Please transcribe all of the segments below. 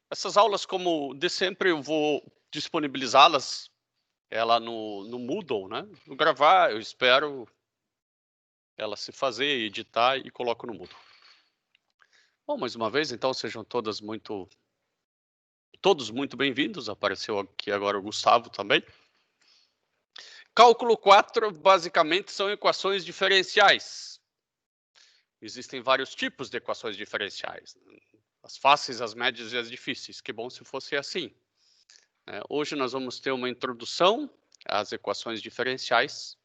Essas aulas, como de sempre, eu vou disponibilizá-las ela no Moodle, né? Vou gravar, eu espero ela se fazer, editar e coloco no Moodle. Bom, mais uma vez, então, sejam todos muito bem-vindos. Apareceu aqui agora o Gustavo também. Cálculo 4, basicamente, são equações diferenciais. Existem vários tipos de equações diferenciais. As fáceis, as médias e as difíceis. Que bom se fosse assim. Hoje nós vamos ter uma introdução às equações diferenciais,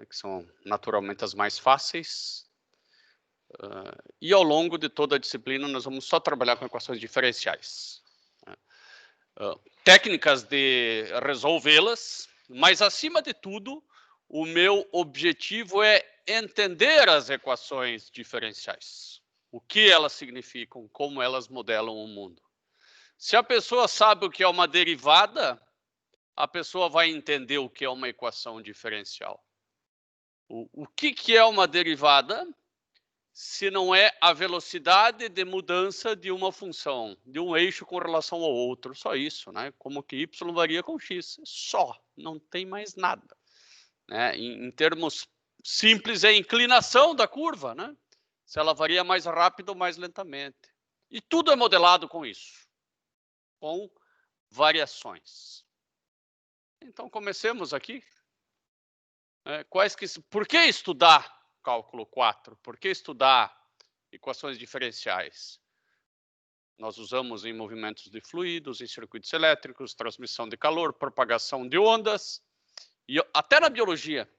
que são naturalmente as mais fáceis. E ao longo de toda a disciplina nós vamos só trabalhar com equações diferenciais. Técnicas de resolvê-las, mas acima de tudo, o meu objetivo é entender as equações diferenciais. O que elas significam, como elas modelam o mundo. Se a pessoa sabe o que é uma derivada, a pessoa vai entender o que é uma equação diferencial. O que é uma derivada, se não é a velocidade de mudança de uma função, de um eixo com relação ao outro, só isso, né? Como que y varia com x, só, não tem mais nada. Né? Em termos simples, é a inclinação da curva, né? Se ela varia mais rápido ou mais lentamente. E tudo é modelado com isso, com variações. Então, comecemos aqui. Por que estudar cálculo 4? Por que estudar equações diferenciais? Nós usamos em movimentos de fluidos, em circuitos elétricos, transmissão de calor, propagação de ondas, e até na biologia.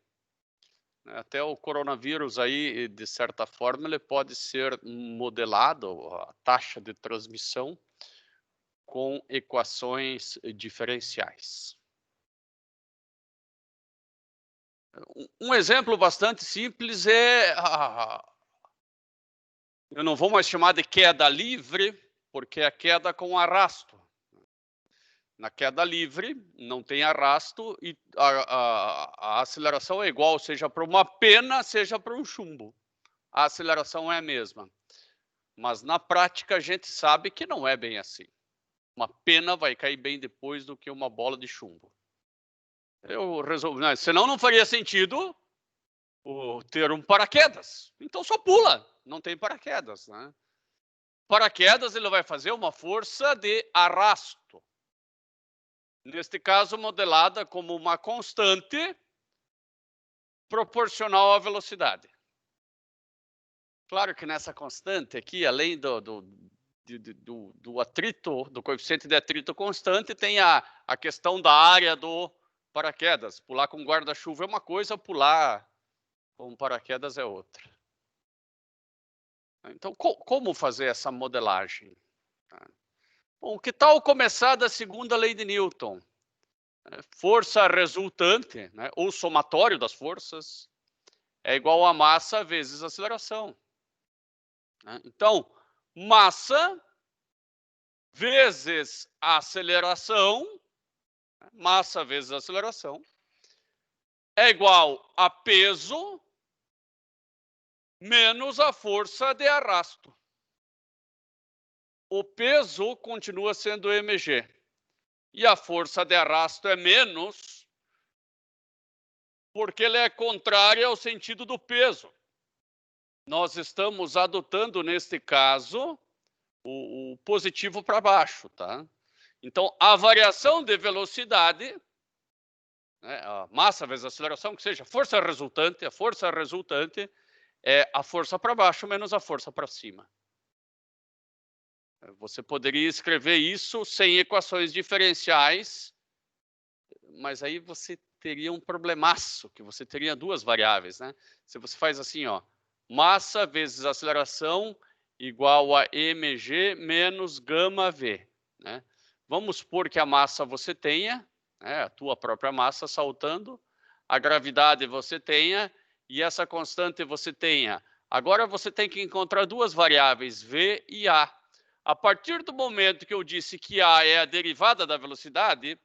Até o coronavírus aí, de certa forma, ele pode ser modelado, a taxa de transmissão, com equações diferenciais. Um exemplo bastante simples é eu não vou mais chamar de queda livre, porque é queda com arrasto. Na queda livre, não tem arrasto e a aceleração é igual, seja para uma pena, seja para um chumbo. A aceleração é a mesma. Mas na prática a gente sabe que não é bem assim. Uma pena vai cair bem depois do que uma bola de chumbo. Eu resolvi, né? Senão não faria sentido ter um paraquedas. Então só pula, não tem paraquedas, né? Paraquedas ele vai fazer uma força de arrasto. Neste caso, modelada como uma constante proporcional à velocidade. Claro que nessa constante aqui, além do atrito, do coeficiente de atrito constante, tem a questão da área do paraquedas. Pular com guarda-chuva é uma coisa, pular com paraquedas é outra. Então, como fazer essa modelagem? Bom, que tal começar da segunda lei de Newton? Força resultante, né, ou somatório das forças, é igual a massa vezes aceleração. Então, massa vezes aceleração, massa vezes aceleração, é igual a peso menos a força de arrasto. O peso continua sendo mg. E a força de arrasto é menos, porque ela é contrária ao sentido do peso. Nós estamos adotando, neste caso, o positivo para baixo, tá? Então, a variação de velocidade, né, a massa vezes a aceleração, que seja a força resultante é a força para baixo menos a força para cima. Você poderia escrever isso sem equações diferenciais, mas aí você teria um problemaço, que você teria duas variáveis, né? Se você faz assim, ó, massa vezes aceleração igual a mg menos γv, né? Vamos supor que a massa você tenha, né, a tua própria massa saltando, a gravidade você tenha e essa constante você tenha. Agora você tem que encontrar duas variáveis, v e a. A partir do momento que eu disse que a é a derivada da velocidade,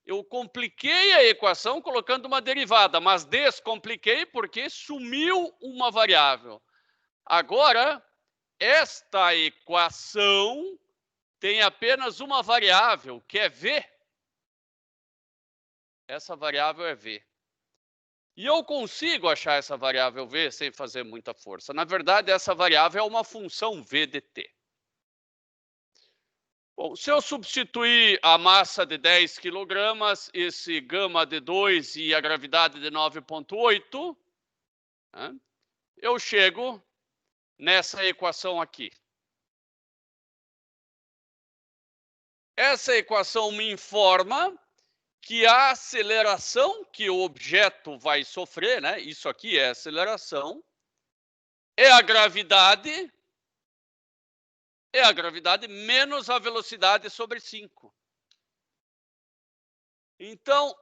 eu compliquei a equação colocando uma derivada, mas descompliquei porque sumiu uma variável. Agora, esta equação tem apenas uma variável, que é V. Essa variável é V. E eu consigo achar essa variável V sem fazer muita força. Na verdade, essa variável é uma função V de t. Bom, se eu substituir a massa de 10 kg, esse gama de 2 e a gravidade de 9,8, né, eu chego nessa equação aqui. Essa equação me informa que a aceleração que o objeto vai sofrer, né, isso aqui é aceleração, é a gravidade menos a velocidade sobre 5. Então,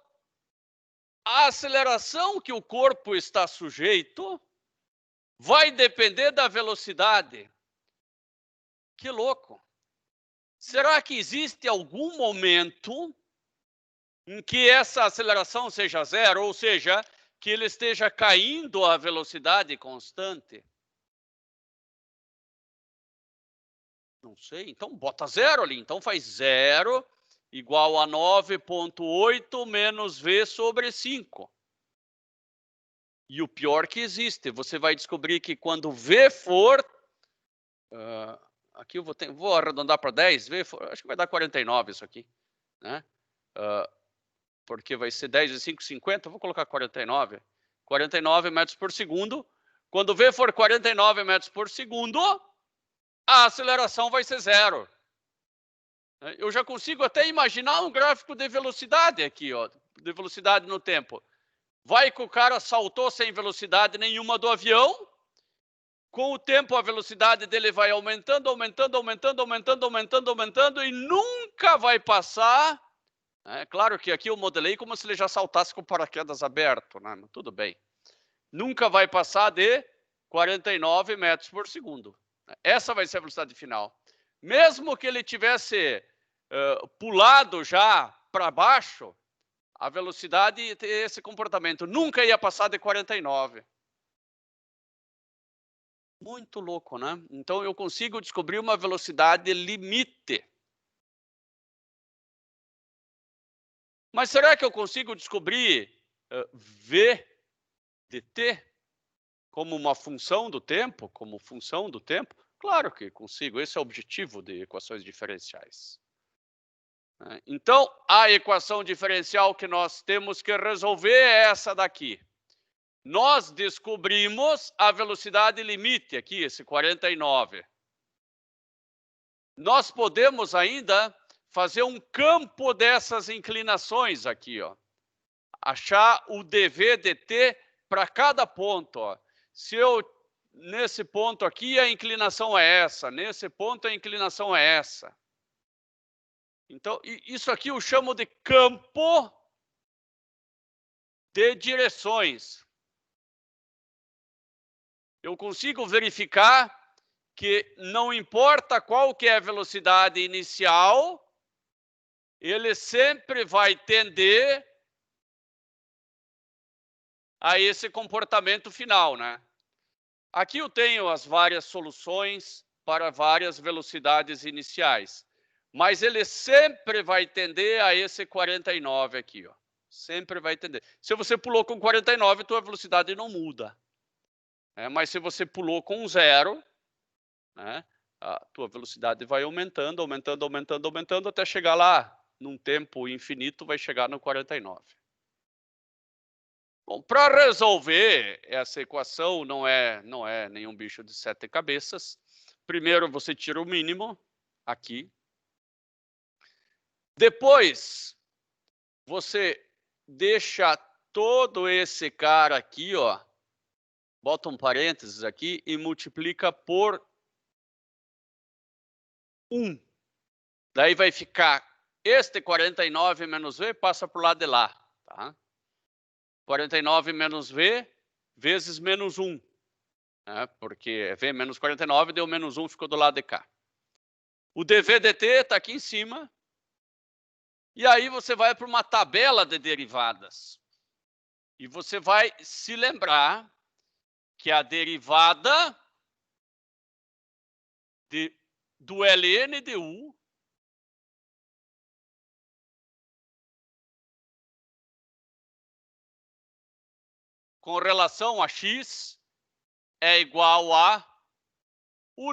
a aceleração que o corpo está sujeito vai depender da velocidade. Que louco! Será que existe algum momento em que essa aceleração seja zero, ou seja, que ele esteja caindo a velocidade constante? Não sei, então bota zero ali. Então faz zero igual a 9,8 menos V sobre 5. E o pior que existe, você vai descobrir que quando V for... aqui eu vou arredondar para 10, V for, acho que vai dar 49 isso aqui, né? Porque vai ser 10 e 5, 50, vou colocar 49. 49 metros por segundo. Quando V for 49 metros por segundo, a aceleração vai ser zero. Eu já consigo até imaginar um gráfico de velocidade aqui, ó, de velocidade no tempo. Vai que o cara saltou sem velocidade nenhuma do avião. Com o tempo, a velocidade dele vai aumentando, aumentando, aumentando, aumentando, aumentando, aumentando e nunca vai passar. É claro que aqui eu modelei como se ele já saltasse com o paraquedas aberto, né? Mas tudo bem. Nunca vai passar de 49 metros por segundo. Essa vai ser a velocidade final. Mesmo que ele tivesse pulado já para baixo, a velocidade ia ter esse comportamento. Nunca ia passar de 49. Muito louco, né? Então eu consigo descobrir uma velocidade limite. Mas será que eu consigo descobrir V de t como uma função do tempo? Como função do tempo? Claro que consigo. Esse é o objetivo de equações diferenciais. Então, a equação diferencial que nós temos que resolver é essa daqui. Nós descobrimos a velocidade limite aqui, esse 49. Nós podemos ainda fazer um campo dessas inclinações aqui, ó. Achar o dv dt para cada ponto, ó. Se eu nesse ponto aqui a inclinação é essa, nesse ponto a inclinação é essa. Então, isso aqui eu chamo de campo de direções. Eu consigo verificar que não importa qual que é a velocidade inicial, ele sempre vai tender a esse comportamento final, né? Aqui eu tenho as várias soluções para várias velocidades iniciais, mas ele sempre vai tender a esse 49 aqui, ó. Sempre vai tender. Se você pulou com 49, tua velocidade não muda. Mas se você pulou com 0, né, a tua velocidade vai aumentando, aumentando, aumentando, aumentando, até chegar lá, num tempo infinito, vai chegar no 49. Bom, para resolver essa equação, não é nenhum bicho de 7 cabeças. Primeiro, você tira o mínimo, aqui. Depois, você deixa todo esse cara aqui, ó, bota um parênteses aqui e multiplica por 1. Daí vai ficar este 49 menos V passa para o lado de lá, tá? 49 menos V vezes menos 1. Né? Porque V menos 49 deu menos 1, ficou do lado de cá. O dv dt está aqui em cima. E aí você vai para uma tabela de derivadas. E você vai se lembrar que a derivada do ln de u com relação a x é igual a u'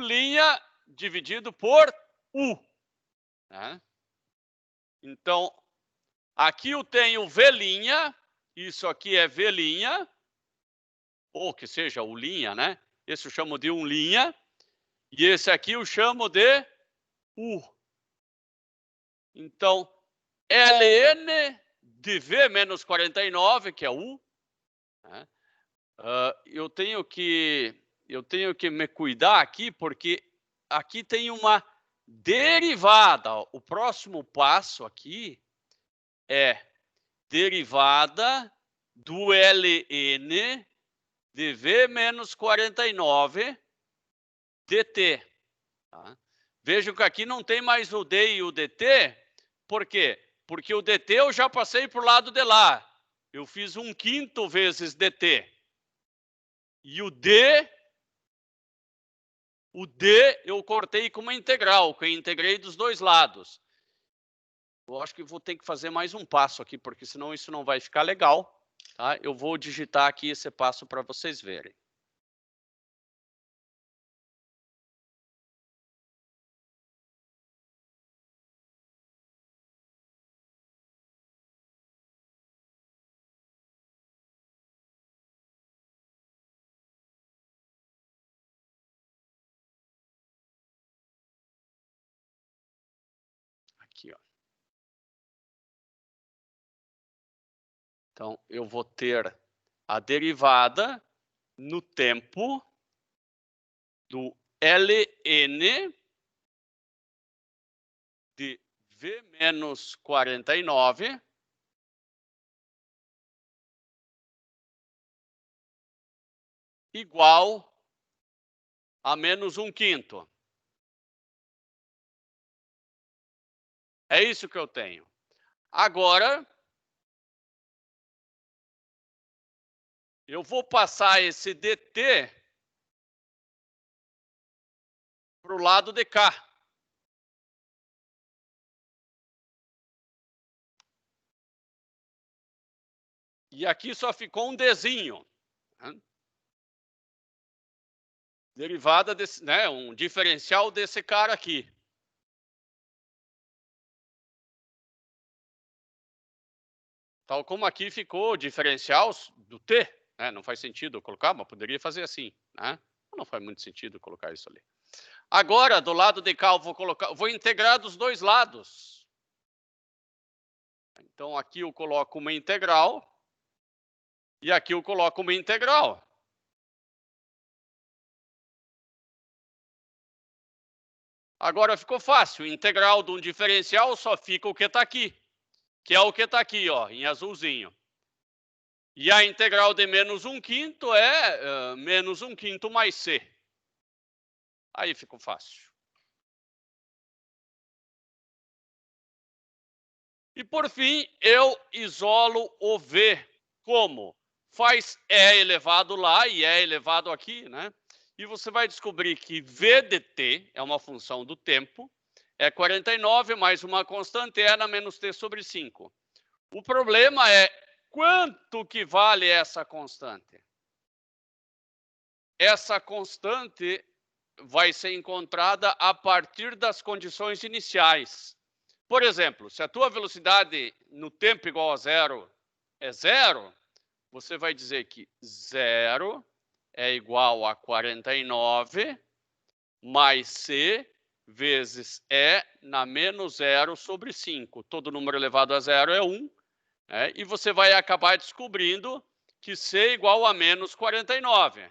dividido por u. Né? Então, aqui eu tenho v', isso aqui é v', ou que seja u', né? Esse eu chamo de u', e esse aqui eu chamo de u. Então, ln de v menos 49, que é u, né? Eu tenho que me cuidar aqui, porque aqui tem uma derivada. O próximo passo aqui é derivada do ln de v menos 49 dt. Tá? Vejam que aqui não tem mais o d e o dt. Por quê? Porque o dt eu já passei para o lado de lá. Eu fiz 1/5 vezes dt. E o d eu cortei com uma integral, que eu integrei dos dois lados. Eu acho que vou ter que fazer mais um passo aqui, porque senão isso não vai ficar legal. Tá? Eu vou digitar aqui esse passo para vocês verem. Aqui, ó. Então, eu vou ter a derivada no tempo do ln de v menos 49 igual a menos 1/5. É isso que eu tenho. Agora, eu vou passar esse dt para o lado de cá. E aqui só ficou um dzinho. Né? Derivada desse, né, um diferencial desse cara aqui. Tal como aqui ficou o diferencial do t. Né? Não faz sentido colocar, mas poderia fazer assim. Né? Não faz muito sentido colocar isso ali. Agora, do lado de cá, eu vou integrar dos dois lados. Então, aqui eu coloco uma integral. E aqui eu coloco uma integral. Agora ficou fácil. Integral de um diferencial só fica o que está aqui. Que é o que está aqui, ó, em azulzinho. E a integral de menos 1/5 é menos 1/5 mais c. Aí ficou fácil. E, por fim, eu isolo o v. Como? Faz e elevado lá e e elevado aqui, né? E você vai descobrir que v de t é uma função do tempo, é 49 mais uma constante n menos t sobre 5. O problema é quanto que vale essa constante? Essa constante vai ser encontrada a partir das condições iniciais. Por exemplo, se a tua velocidade no tempo igual a zero é zero, você vai dizer que 0 é igual a 49 mais c vezes e na menos 0 sobre 5. Todo número elevado a zero é 1. E você vai acabar descobrindo que c é igual a menos 49.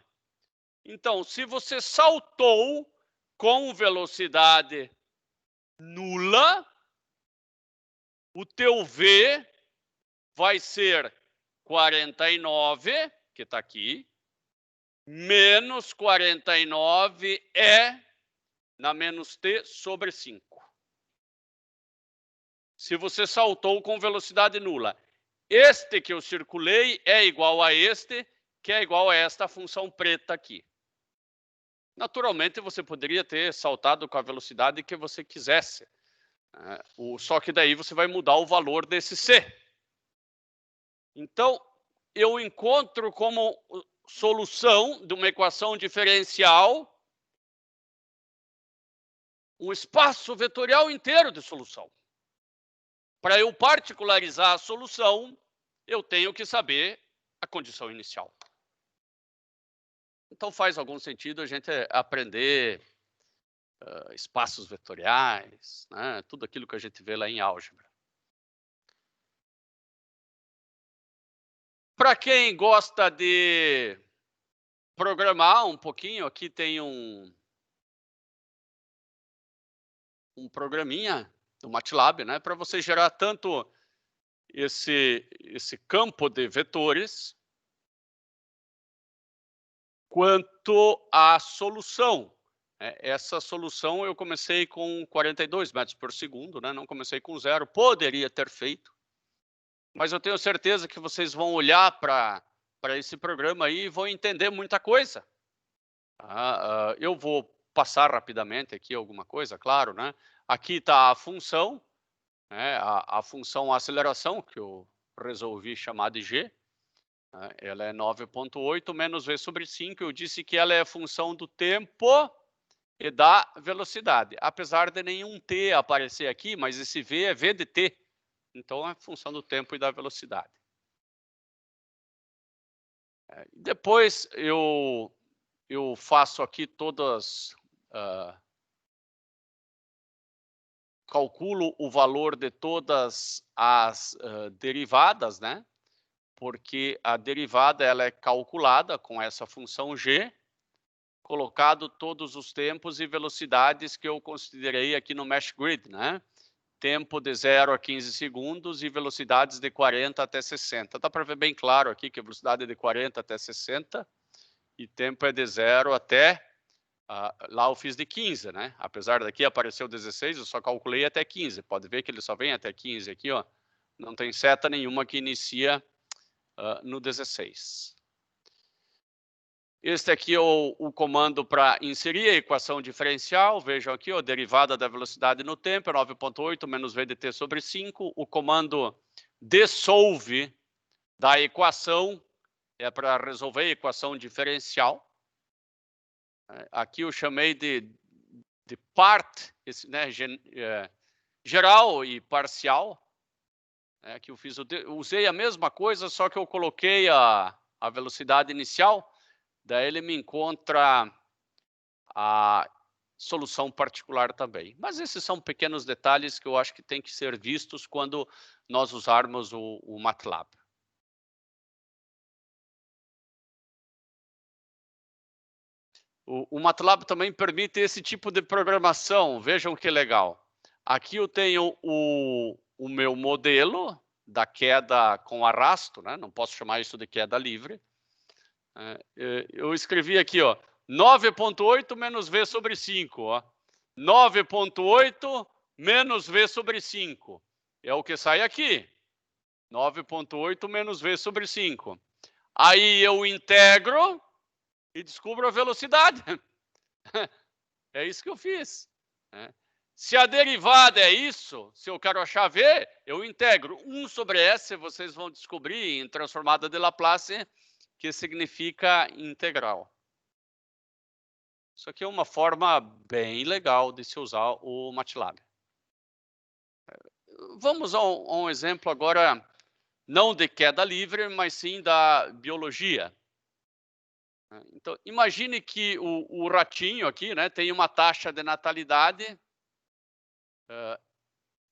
Então, se você saltou com velocidade nula, o teu v vai ser 49, que está aqui, menos 49 na menos t sobre 5. Se você saltou com velocidade nula. Este que eu circulei é igual a este, que é igual a esta função preta aqui. Naturalmente, você poderia ter saltado com a velocidade que você quisesse. Só que daí você vai mudar o valor desse c. Então, eu encontro como solução de uma equação diferencial um espaço vetorial inteiro de solução. Para eu particularizar a solução, eu tenho que saber a condição inicial. Então faz algum sentido a gente aprender espaços vetoriais, né? Tudo aquilo que a gente vê lá em álgebra. Para quem gosta de programar um pouquinho, aqui tem um programinha do MATLAB, né? Para você gerar tanto esse campo de vetores quanto a solução. Essa solução eu comecei com 42 metros por segundo, né? Não comecei com 0, poderia ter feito, mas eu tenho certeza que vocês vão olhar para esse programa aí e vão entender muita coisa. Eu vou passar rapidamente aqui alguma coisa, claro, né? Aqui está a função, né? A função aceleração, que eu resolvi chamar de G. Ela é 9,8 menos V sobre 5. Eu disse que ela é a função do tempo e da velocidade. Apesar de nenhum t aparecer aqui, mas esse v é v de t. Então, é função do tempo e da velocidade. Depois, eu faço aqui todas... calculo o valor de todas as derivadas, né? Porque a derivada ela é calculada com essa função g, colocado todos os tempos e velocidades que eu considerei aqui no Mesh Grid, né? Tempo de 0 a 15 segundos e velocidades de 40 até 60. Dá para ver bem claro aqui que a velocidade é de 40 até 60 e tempo é de 0 até... lá eu fiz de 15, né? Apesar daqui apareceu 16, eu só calculei até 15. Pode ver que ele só vem até 15 aqui, ó. Não tem seta nenhuma que inicia no 16. Este aqui é o comando para inserir a equação diferencial. Vejam aqui, ó, derivada da velocidade no tempo, é 9,8 menos v de t sobre 5. O comando dissolve da equação é para resolver a equação diferencial. Aqui eu chamei de part, né, geral e parcial. Que eu fiz, usei a mesma coisa, só que eu coloquei a velocidade inicial. Daí ele me encontra a solução particular também. Mas esses são pequenos detalhes que eu acho que tem que ser vistos quando nós usarmos o MATLAB. O MATLAB também permite esse tipo de programação. Vejam que legal. Aqui eu tenho o meu modelo da queda com arrasto, né? Não posso chamar isso de queda livre. Eu escrevi aqui, ó, 9,8 menos V sobre 5. Ó. 9,8 menos V sobre 5. É o que sai aqui. 9,8 menos V sobre 5. Aí eu integro e descubro a velocidade. É isso que eu fiz. Se a derivada é isso, se eu quero achar V, eu integro 1 sobre S, vocês vão descobrir em transformada de Laplace, que significa integral. Isso aqui é uma forma bem legal de se usar o MATLAB. Vamos a um exemplo agora, não de queda livre, mas sim da biologia. Então, imagine que o ratinho aqui, né, tem uma taxa de natalidade,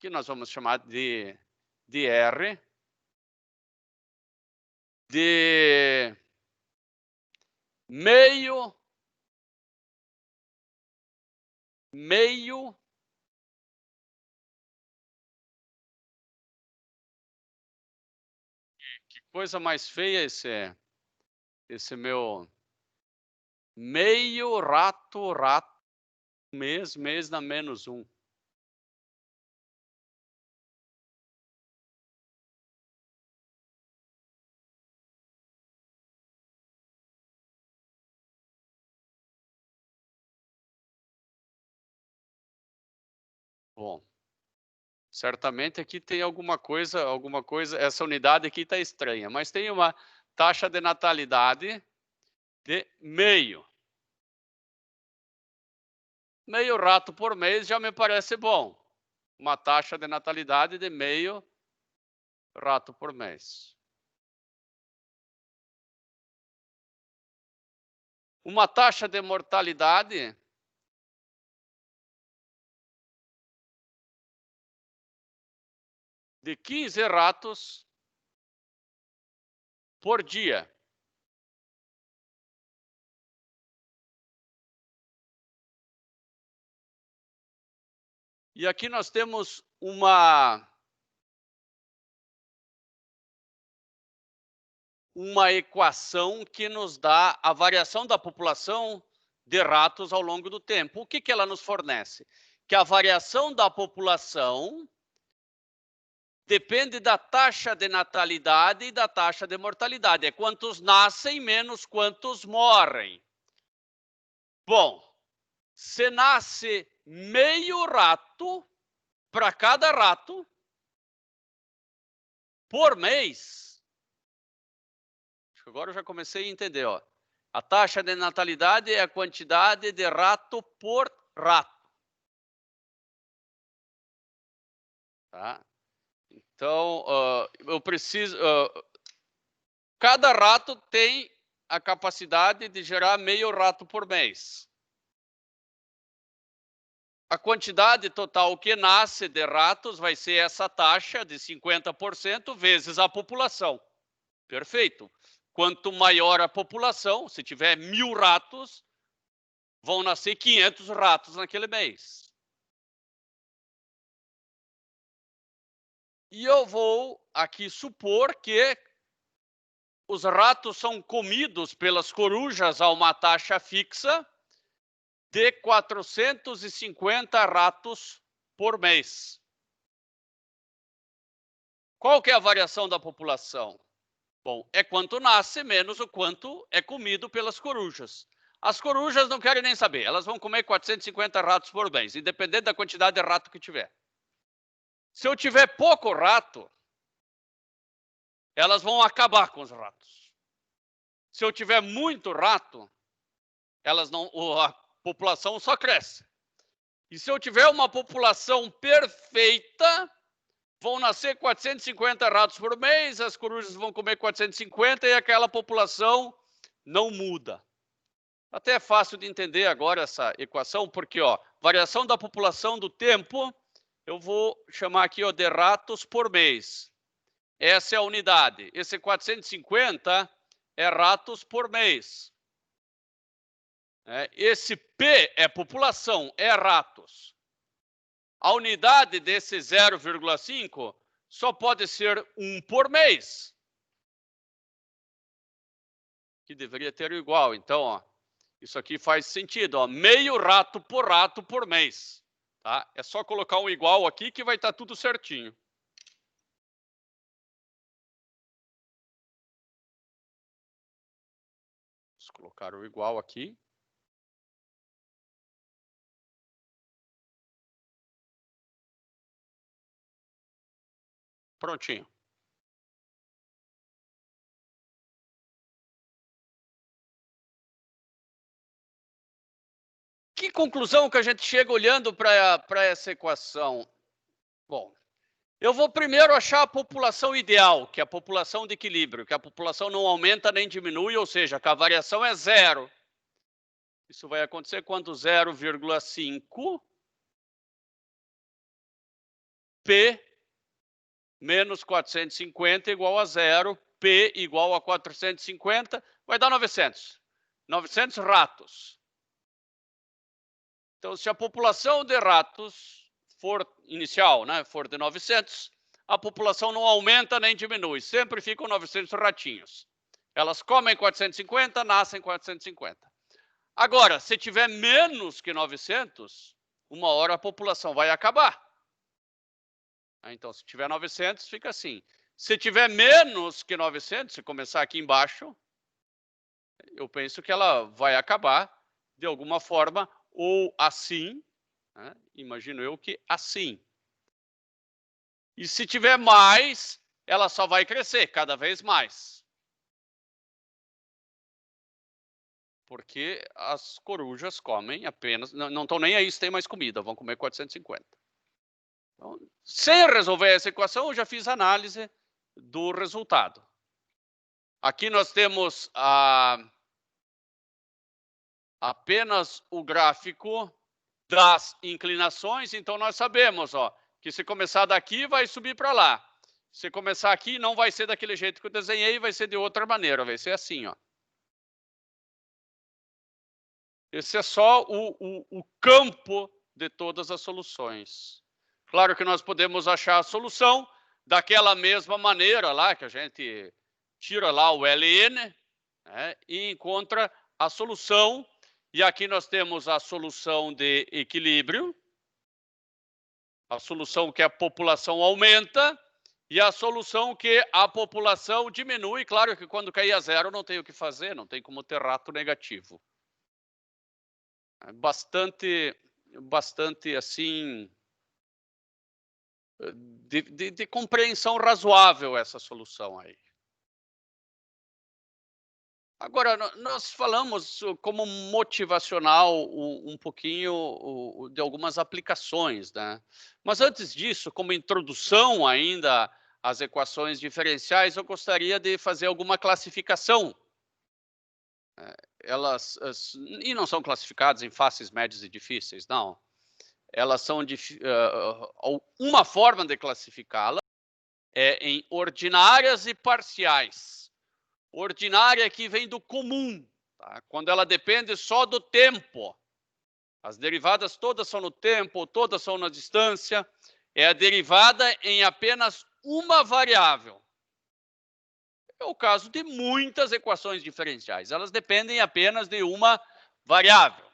que nós vamos chamar de R, de meio que coisa mais feia esse meu meio rato mês na menos 1. Bom, certamente aqui tem alguma coisa, essa unidade aqui está estranha, mas tem uma taxa de natalidade de meio. Meio rato por mês já me parece bom. Uma taxa de natalidade de meio rato por mês. Uma taxa de mortalidade de 15 ratos por dia. E aqui nós temos uma equação que nos dá a variação da população de ratos ao longo do tempo. O que ela nos fornece? Que a variação da população depende da taxa de natalidade e da taxa de mortalidade. É quantos nascem menos quantos morrem. Bom, se nasce meio rato para cada rato por mês, acho que agora eu já comecei a entender, ó. A taxa de natalidade é a quantidade de rato por rato. Tá? Então, eu preciso... cada rato tem a capacidade de gerar meio rato por mês. A quantidade total que nasce de ratos vai ser essa taxa de 50% vezes a população. Perfeito. Quanto maior a população, se tiver 1000 ratos, vão nascer 500 ratos naquele mês. E eu vou aqui supor que os ratos são comidos pelas corujas a uma taxa fixa de 450 ratos por mês. Qual que é a variação da população? Bom, é quanto nasce menos o quanto é comido pelas corujas. As corujas não querem nem saber, elas vão comer 450 ratos por mês, independente da quantidade de rato que tiver. Se eu tiver pouco rato, elas vão acabar com os ratos. Se eu tiver muito rato, elas não, a população só cresce. E se eu tiver uma população perfeita, vão nascer 450 ratos por mês, as corujas vão comer 450 e aquela população não muda. Até é fácil de entender agora essa equação, porque ó, variação da população do tempo, eu vou chamar aqui ó, de ratos por mês. Essa é a unidade. Esse 450 é ratos por mês. Esse P é população, é ratos. A unidade desse 0,5 só pode ser 1 por mês. Que deveria ter igual. Então, ó, isso aqui faz sentido. Ó, meio rato por mês. Tá? É só colocar um igual aqui que vai estar tudo certinho. Vamos colocar o igual aqui. Prontinho. Que conclusão que a gente chega olhando para essa equação? Bom, eu vou primeiro achar a população ideal, que é a população de equilíbrio, que a população não aumenta nem diminui, ou seja, que a variação é zero. Isso vai acontecer quando 0,5 P menos 450 igual a zero, P igual a 450, vai dar 900. 900 ratos. Então, se a população de ratos for inicial, né, for de 900, a população não aumenta nem diminui, sempre ficam 900 ratinhos. Elas comem 450, nascem 450. Agora, se tiver menos que 900, uma hora a população vai acabar. Então, se tiver 900, fica assim. Se tiver menos que 900, se começar aqui embaixo, eu penso que ela vai acabar de alguma forma, ou assim, né? Imagino eu que assim. E se tiver mais, ela só vai crescer cada vez mais. porque as corujas comem apenas, não estão nem aí se tem mais comida, vão comer 450. Então, sem resolver essa equação, eu já fiz análise do resultado. Aqui nós temos apenas o gráfico das inclinações, então nós sabemos, ó, que se começar daqui, vai subir para lá. Se começar aqui, não vai ser daquele jeito que eu desenhei, vai ser de outra maneira, vai ser assim, ó. Esse é só o campo de todas as soluções. Claro que nós podemos achar a solução daquela mesma maneira lá, que a gente tira lá o ln, né, e encontra a solução. E aqui nós temos a solução de equilíbrio, a solução que a população aumenta e a solução que a população diminui. Claro que quando cair a zero não tem o que fazer, não tem como ter rato negativo. É bastante assim, de compreensão razoável essa solução aí. Agora, nós falamos como motivacional um pouquinho de algumas aplicações, né? Mas antes disso, como introdução ainda às equações diferenciais, eu gostaria de fazer alguma classificação. Elas e não são classificadas em fáceis, médias e difíceis, não. Elas são uma forma de classificá-la é em ordinárias e parciais. Ordinária aqui vem do comum, tá? Quando ela depende só do tempo. As derivadas todas são no tempo, todas são na distância. É a derivada em apenas uma variável. É o caso de muitas equações diferenciais. Elas dependem apenas de uma variável.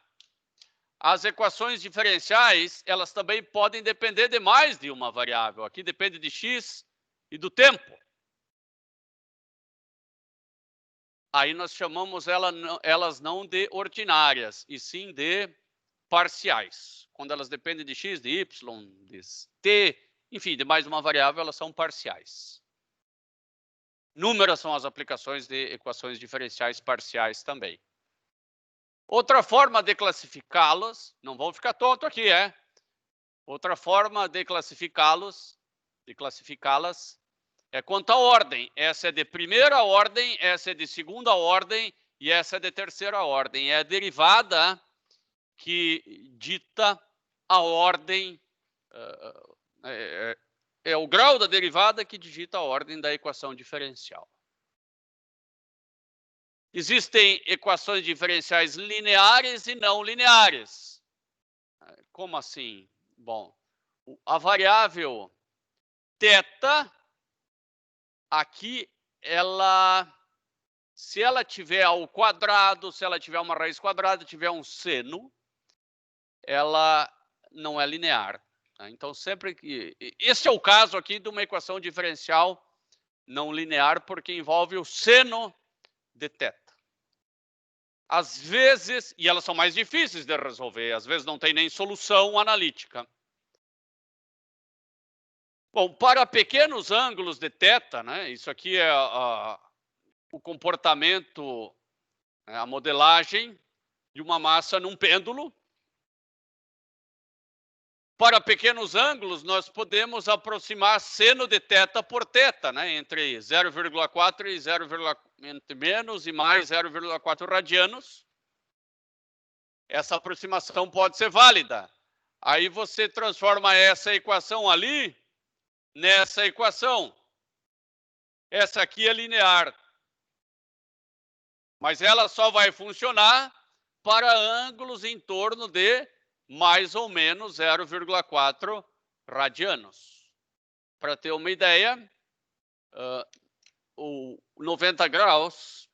As equações diferenciais, elas também podem depender de mais de uma variável. Aqui depende de x e do tempo. Aí nós chamamos elas não de ordinárias, e sim de parciais. Quando elas dependem de x, de y, de t, enfim, de mais uma variável, elas são parciais. Inúmeras são as aplicações de equações diferenciais parciais também. Outra forma de classificá-las, não vão ficar tonto aqui, Outra forma de classificá-las é quanto à ordem. Essa é de primeira ordem, essa é de segunda ordem e essa é de terceira ordem. É a derivada que dita a ordem, é o grau da derivada que digita a ordem da equação diferencial. Existem equações diferenciais lineares e não lineares. Como assim? Bom, a variável θ, aqui, se ela tiver ao quadrado, se ela tiver uma raiz quadrada, tiver um seno, ela não é linear. Tá? Então, sempre que... Esse é o caso aqui de uma equação diferencial não linear, porque envolve o seno de θ. Às vezes, e elas são mais difíceis de resolver, às vezes não tem nem solução analítica. Bom, para pequenos ângulos de θ, né, isso aqui é o comportamento, a modelagem de uma massa num pêndulo. Para pequenos ângulos, nós podemos aproximar seno de θ por θ, né, entre 0,4 e 0, menos e mais 0,4 radianos. Essa aproximação pode ser válida. Aí você transforma essa equação ali nessa equação. Essa aqui é linear. Mas ela só vai funcionar para ângulos em torno de mais ou menos 0,4 radianos. Para ter uma ideia, o 90 graus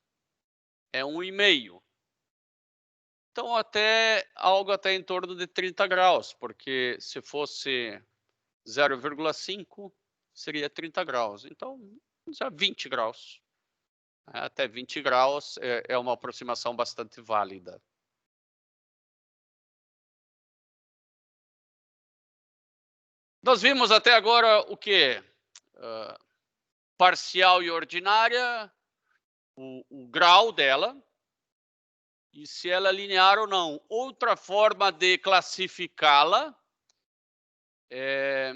é 1,5. Então, algo até em torno de 30 graus, porque se fosse 0,5, seria 30 graus. Então, 20 graus. Até 20 graus é uma aproximação bastante válida. Nós vimos até agora o quê? Parcial e ordinária, o grau dela. e se ela é linear ou não. Outra forma de classificá-la é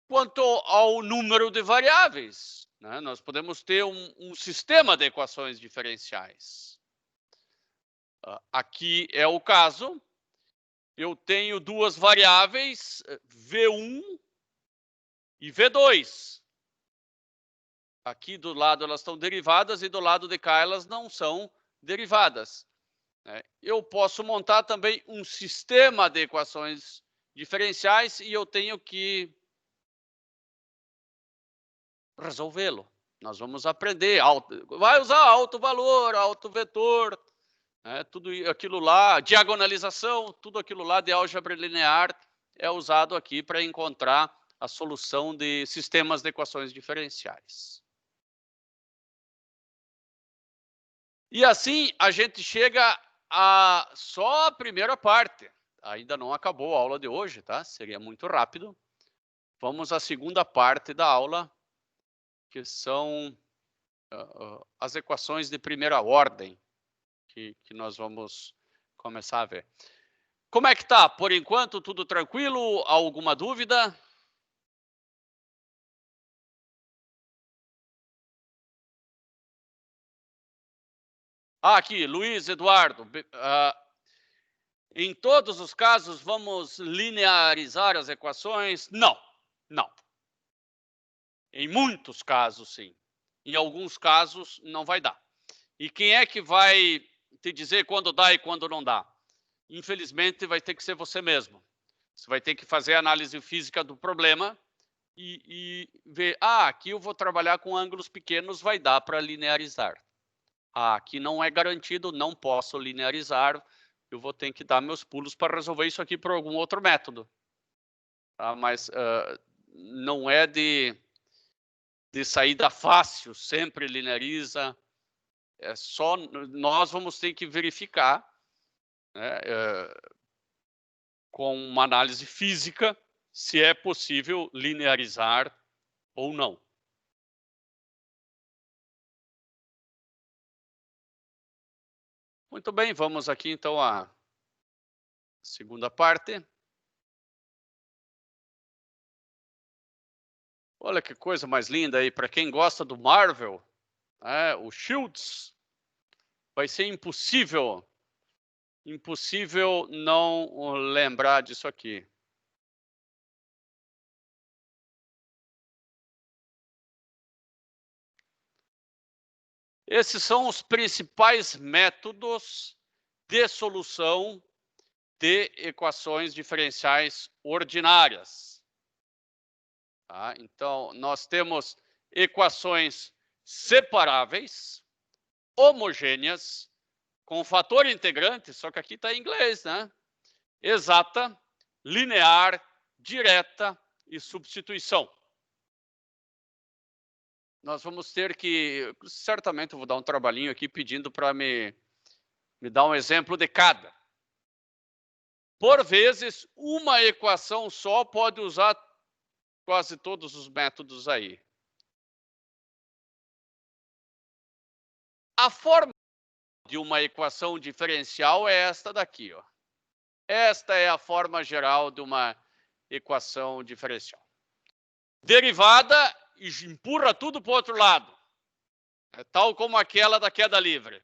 quanto ao número de variáveis, né? Nós podemos ter um sistema de equações diferenciais. Aqui é o caso. Eu tenho duas variáveis, V1 e V2. Aqui do lado elas estão derivadas e do lado de cá elas não são derivadas. Eu posso montar também um sistema de equações diferenciais e eu tenho que resolvê-lo. Nós vamos aprender, vai usar alto valor, alto vetor, tudo aquilo lá, diagonalização, tudo aquilo lá de álgebra linear é usado aqui para encontrar a solução de sistemas de equações diferenciais. E assim a gente chega a só a primeira parte. Ainda não acabou a aula de hoje, tá? Seria muito rápido. Vamos à segunda parte da aula, que são as equações de primeira ordem, que nós vamos começar a ver. Como é que tá? Por enquanto, tudo tranquilo? Alguma dúvida? Aqui, Luiz Eduardo. Em todos os casos, vamos linearizar as equações? Não, não. Em muitos casos, sim. Em alguns casos, não vai dar. E quem é que vai te dizer quando dá e quando não dá? Infelizmente, vai ter que ser você mesmo. Você vai ter que fazer a análise física do problema e ver, aqui eu vou trabalhar com ângulos pequenos, vai dar para linearizar. Aqui não é garantido, não posso linearizar, eu vou ter que dar meus pulos para resolver isso aqui por algum outro método. Tá? Mas não é de saída fácil, sempre lineariza. É só nós vamos ter que verificar, né, com uma análise física se é possível linearizar ou não. Muito bem, vamos aqui então à segunda parte. Olha que coisa mais linda aí, para quem gosta do Marvel, o Shields, vai ser impossível não lembrar disso aqui. Esses são os principais métodos de solução de equações diferenciais ordinárias. Tá? Então, nós temos equações separáveis, homogêneas, com fator integrante, só que aqui está em inglês, né? Exata, linear, direta e substituição. Nós vamos ter que, certamente eu vou dar um trabalhinho aqui pedindo para me dar um exemplo de cada. Por vezes, uma equação só pode usar quase todos os métodos aí. A forma de uma equação diferencial é esta daqui, ó. Esta é a forma geral de uma equação diferencial. Derivada e empurra tudo para o outro lado. É tal como aquela da queda livre.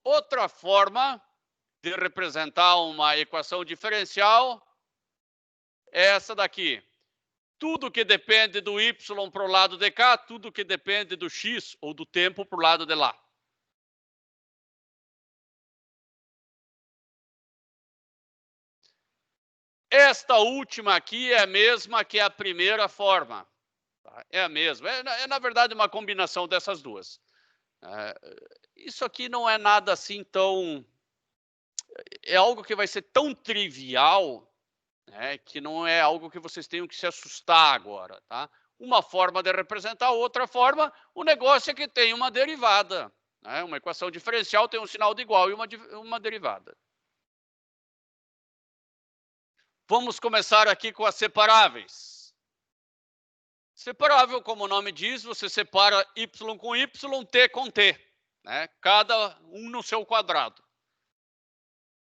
Outra forma de representar uma equação diferencial é essa daqui. Tudo que depende do y para o lado de cá, tudo que depende do x ou do tempo para o lado de lá. Esta última aqui é a mesma que a primeira forma. É a mesma. É na verdade, uma combinação dessas duas. Isso aqui não é nada assim tão... É algo que vai ser tão trivial, né, que não é algo que vocês tenham que se assustar agora, tá? Uma forma de representar, outra forma, o negócio é que tem uma derivada. Né? Uma equação diferencial tem um sinal de igual e uma derivada. Vamos começar aqui com as separáveis. Separável, como o nome diz, você separa y com y, t com t, né? Cada um no seu quadrado.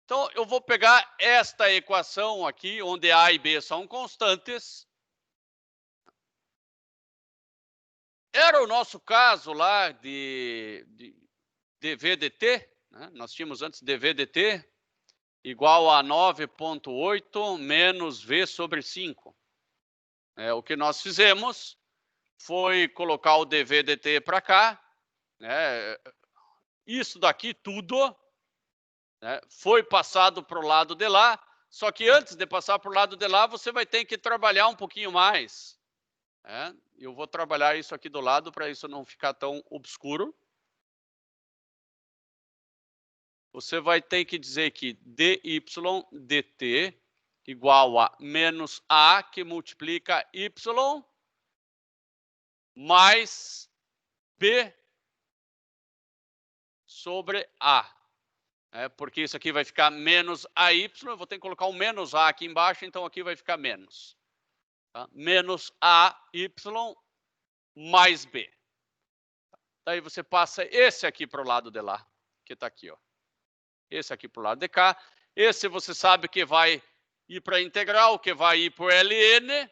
Então, eu vou pegar esta equação aqui, onde a e b são constantes. Era o nosso caso lá de dv dt, né? Nós tínhamos antes dv dt igual a 9,8 menos v sobre 5. O que nós fizemos foi colocar o dv dt para cá, né? Isso daqui tudo, né, foi passado para o lado de lá, só que antes de passar para o lado de lá, você vai ter que trabalhar um pouquinho mais. Né? Eu vou trabalhar isso aqui do lado para isso não ficar tão obscuro. Você vai ter que dizer que dy dt igual a menos a, que multiplica y, mais b sobre a. Porque isso aqui vai ficar menos AY, eu vou ter que colocar um menos A aqui embaixo, então aqui vai ficar menos. Tá? Menos AY mais B. Daí você passa esse aqui para o lado de lá, que está aqui, ó. Esse aqui para o lado de cá. Esse você sabe que vai ir para a integral, que vai ir para o ln,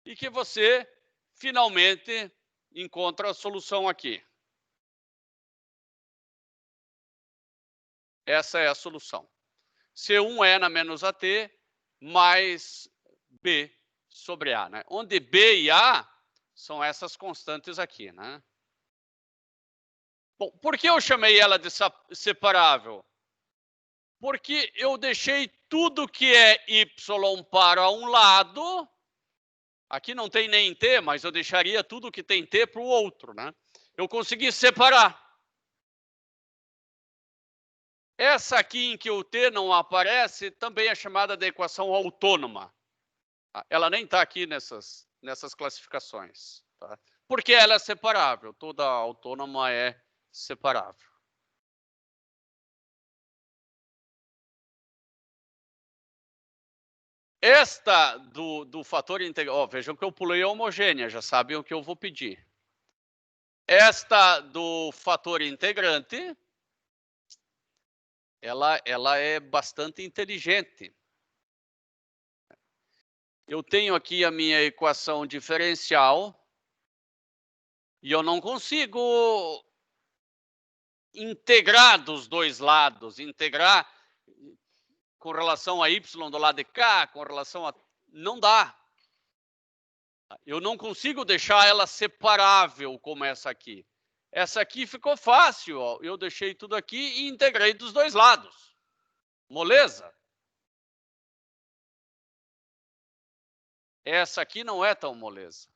e que você finalmente encontra a solução aqui. Essa é a solução. C1 é na menos AT mais B sobre A, né? Onde B e A são essas constantes aqui, né? Bom, por que eu chamei ela de separável? Porque eu deixei tudo que é Y para um lado, aqui não tem nem T, mas eu deixaria tudo que tem T para o outro, né? Eu consegui separar. Essa aqui em que o t não aparece também é chamada de equação autônoma. Ela nem está aqui nessas classificações. Tá? Porque ela é separável. Toda autônoma é separável. Esta do fator integral, vejam que eu pulei a homogênea, já sabem o que eu vou pedir. Esta do fator integrante, ela é bastante inteligente. Eu tenho aqui a minha equação diferencial e eu não consigo integrar dos dois lados, integrar com relação a y do lado de cá, com relação a... Não dá. Eu não consigo deixar ela separável como essa aqui. Essa aqui ficou fácil, ó. Eu deixei tudo aqui e integrei dos dois lados. Moleza? Essa aqui não é tão moleza.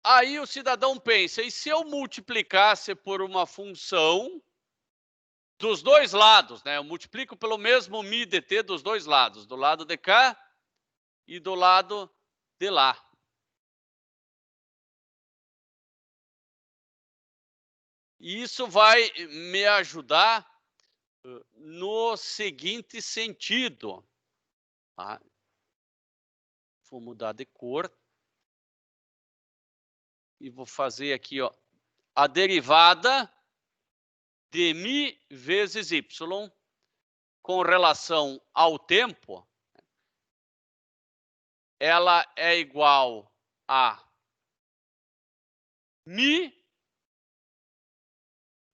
Aí o cidadão pensa, e se eu multiplicasse por uma função dos dois lados, né? Eu multiplico pelo mesmo mi dt dos dois lados, do lado de cá e do lado de lá. E isso vai me ajudar no seguinte sentido. Tá? Vou mudar de cor. E vou fazer aqui, ó, a derivada de mi vezes y com relação ao tempo, ela é igual a mi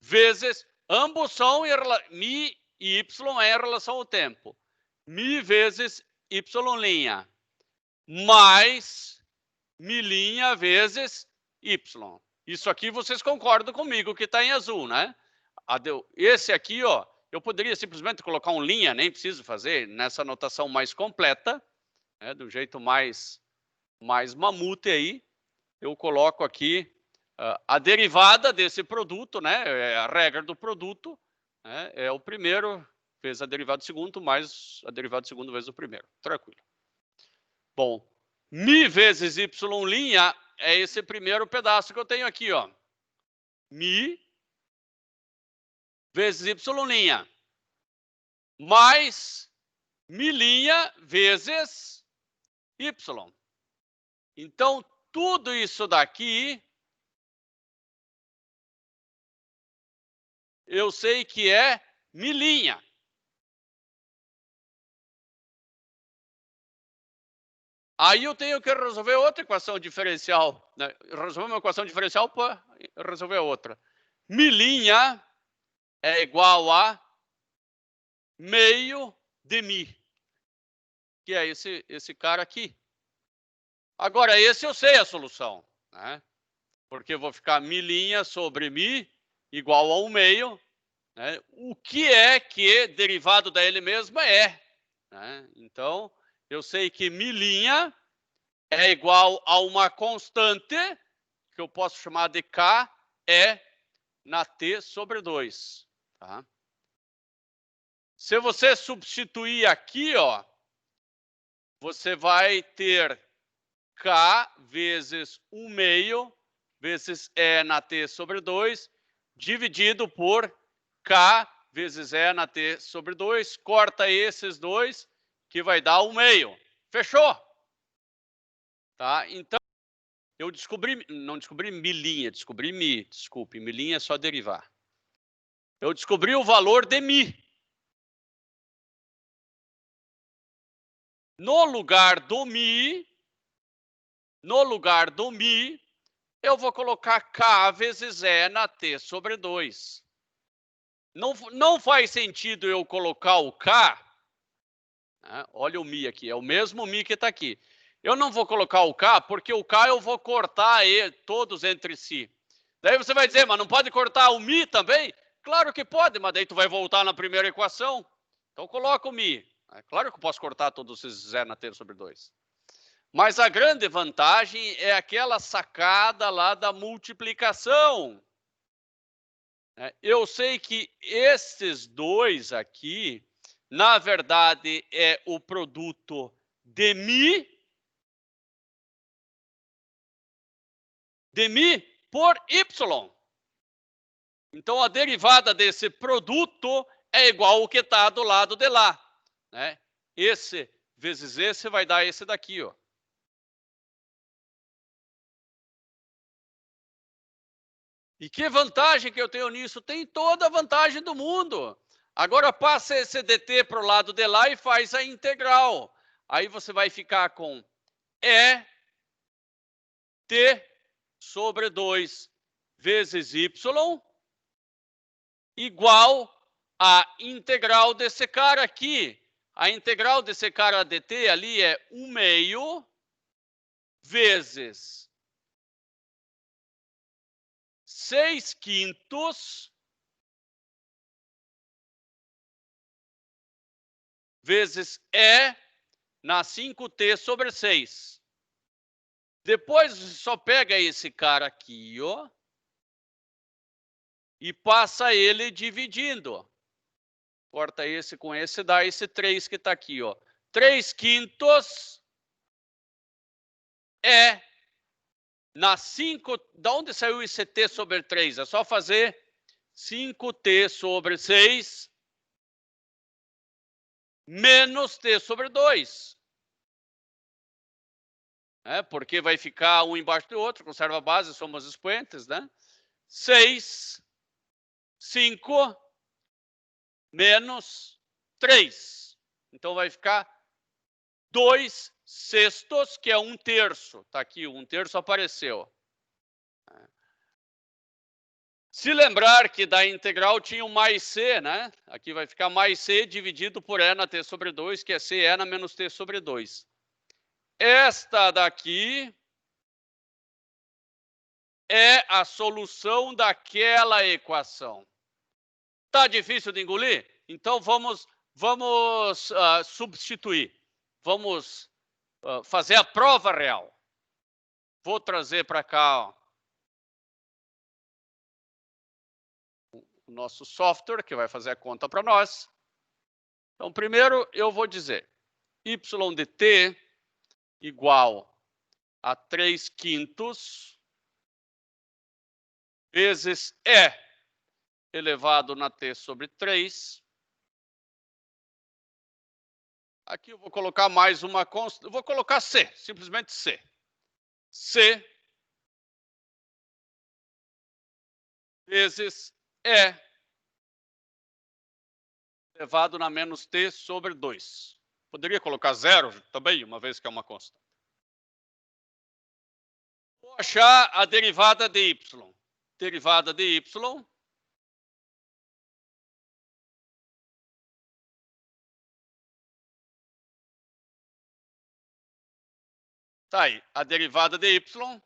vezes, ambos são mi e y é em relação ao tempo. Mi vezes y', mais mi' vezes y. Isso aqui vocês concordam comigo que está em azul, né? Esse aqui, ó, eu poderia simplesmente colocar um linha, nem preciso fazer nessa notação mais completa, né, do jeito mais mamute aí. Eu coloco aqui a derivada desse produto, né? É a regra do produto, né, é o primeiro vezes a derivada do segundo, mais a derivada do segundo vezes o primeiro. Tranquilo. Bom, mi vezes y' é esse primeiro pedaço que eu tenho aqui, ó. Mi vezes y', mais mi' vezes y. Então, tudo isso daqui eu sei que é milinha. Aí eu tenho que resolver outra equação diferencial, né? Resolver uma equação diferencial para resolver outra. Milinha é igual a meio de mi, que é esse cara aqui. Agora, esse eu sei a solução, né? Porque eu vou ficar milinha sobre mi igual a 1 meio, né? O que é que derivado da ele mesma é, né? Então, eu sei que milinha é igual a uma constante, que eu posso chamar de K, é na T sobre 2. Tá? Se você substituir aqui, ó, você vai ter K vezes 1 meio vezes E na T sobre 2, dividido por K vezes E na T sobre 2. Corta esses dois, que vai dar 1 meio. Fechou? Tá? Então, eu não descobri milinha, descobri mi. Desculpe, milinha é só derivar. Eu descobri o valor de mi. No lugar do mi, eu vou colocar K vezes E na T sobre 2. Não faz sentido eu colocar o K, né? Olha o mi aqui, é o mesmo mi que está aqui. Eu não vou colocar o K, porque o K eu vou cortar todos entre si. Daí você vai dizer, mas não pode cortar o mi também? Claro que pode, mas daí tu vai voltar na primeira equação. Então coloca o mi. É claro que eu posso cortar todos esses E na T sobre 2. Mas a grande vantagem é aquela sacada lá da multiplicação. Eu sei que esses dois aqui, na verdade, é o produto de mi por y. Então, a derivada desse produto é igual ao que está do lado de lá. Né? Esse vezes esse vai dar esse daqui, ó. E que vantagem que eu tenho nisso? Tem toda a vantagem do mundo. Agora passa esse dt para o lado de lá e faz a integral. Aí você vai ficar com E t sobre 2 vezes y igual a integral desse cara aqui. A integral desse cara dt ali é 1 meio vezes 6/5 vezes E na 5t sobre 6. Depois só pega esse cara aqui, ó, e passa ele dividindo. Corta esse com esse, dá esse 3 que está aqui, ó. 3/5 é na 5. Da onde saiu esse t sobre 3? É só fazer 5t sobre 6 menos t sobre 2. Porque vai ficar um embaixo do outro, conserva a base, somos expoentes, né? 6, 5 menos 3. Então vai ficar 2/6, que é 1/3. Tá aqui, 1/3 apareceu. Se lembrar que da integral tinha um mais c, né? Aqui vai ficar mais c dividido por e na t sobre 2, que é c e na menos t sobre 2. Esta daqui é a solução daquela equação. Tá difícil de engolir? Então vamos substituir. Vamos fazer a prova real. Vou trazer para cá, ó, o nosso software, que vai fazer a conta para nós. Então, primeiro eu vou dizer y de t igual a 3/5 vezes E elevado na t sobre 3 Aqui eu vou colocar mais uma constante. Eu vou colocar C, simplesmente C. C vezes E elevado na menos T sobre 2. Poderia colocar zero também, uma vez que é uma constante. Vou achar a derivada de y. Derivada de y tá aí, a derivada de y,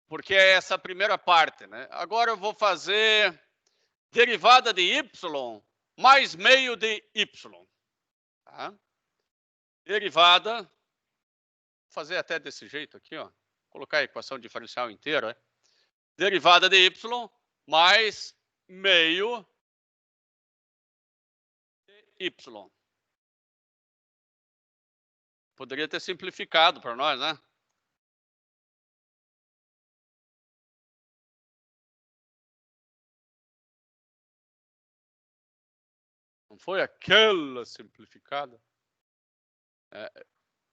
porque é essa primeira parte, né? Agora eu vou fazer derivada de y mais meio de y. Tá? Derivada, vou fazer até desse jeito aqui, ó. Colocar a equação diferencial inteira. Né? Derivada de y mais meio de y. Poderia ter simplificado para nós, né? Não foi aquela simplificada.